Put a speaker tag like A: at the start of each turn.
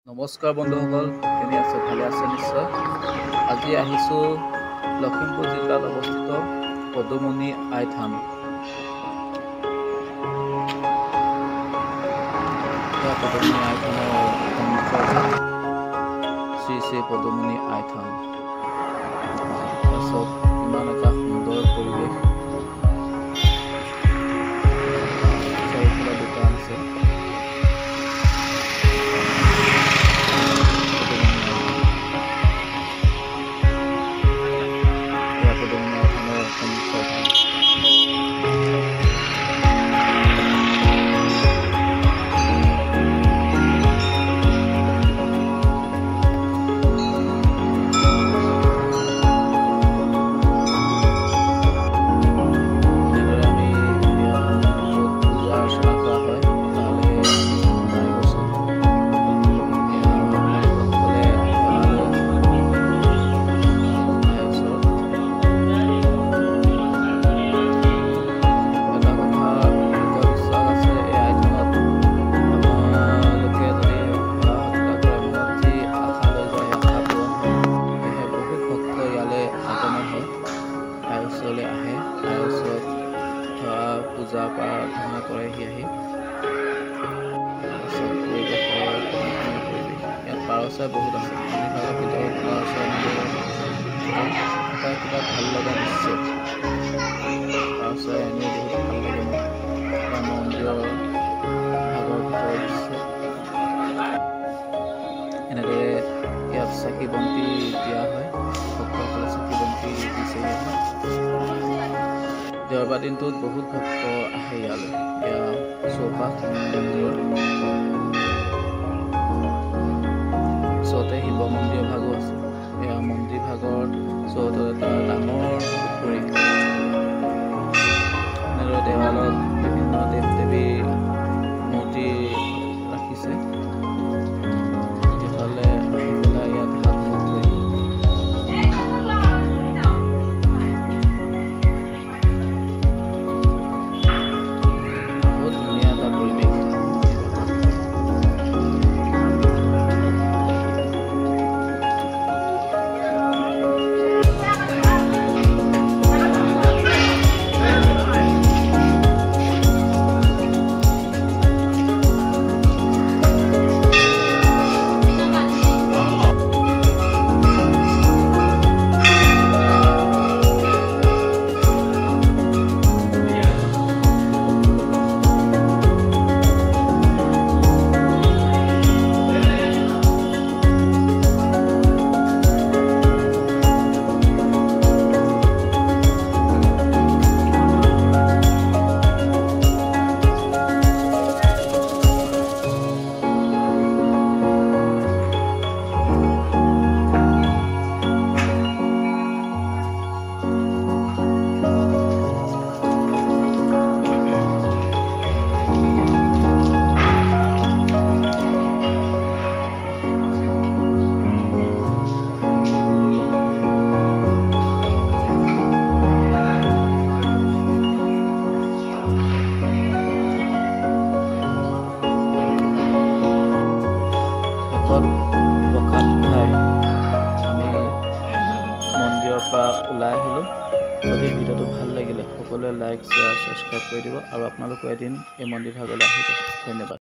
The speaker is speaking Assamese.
A: নমস্কাৰ বন্ধুসকল, কেনে আছে? ভালে আছে নিশ্চয়। আজি আহিছোঁ লখিমপুৰ জিলাত অৱস্থিত পদুমণি আই থান। পদুমণি আই থানৰ সন্মুখৰ ভাগ শ্ৰী শ্ৰী পদুমণি আই থান। তাৰপিছত ইমান এটা সুন্দৰ পৰিৱেশ, চাৰিওফালে দোকান আছে। আহে তাৰ ওচৰত পূজা প্ৰাৰ্থনা কৰেহি আহি। তাৰপিছত পৰিৱেশ ইয়াত পাৰ চৰাই বহুত আছে। ভাগৰ ভিতৰত পাৰ চৰাই এটা কিবা ভাল লগা দৃশ্য। পাৰ চৰাই এনেও বহুত ভাল লাগে মোৰ। মন্দিৰৰ ভাগৰ ভিতৰৰ দৃশ্য। এনেদৰে ইয়াত চাকি বন্তি দিয়া হয়। ভক্তসকলে চাকি বন্তি দিছেহি। দেওবাৰ দিনটোত বহুত ভক্ত আহে ইয়ালৈ। এয়া চৌপাশ মন্দিৰৰ ওচৰতে শিৱ মন্দিৰ ভাগো আছে। এয়া মন্দিৰ ভাগৰ ওচৰতে এটা ডাঙৰ পুখুৰী। এনেদৰে দেৱালত বিভিন্ন দেৱ দেৱীৰ মূৰ্তি ৰাখিছে। ইফালে ইয়াত প্ৰসাদ খাই আমি মন্দিৰৰ পৰা ওলাই আহিলোঁ। যদি ভিডিঅ'টো ভাল লাগিলে সকলোৱে লাইক, শ্বেয়াৰ, ছাবস্ক্ৰাইব কৰি দিব আৰু আপোনালোকে এদিন এই মন্দিৰ ভাগলৈ আহিব। ধন্যবাদ।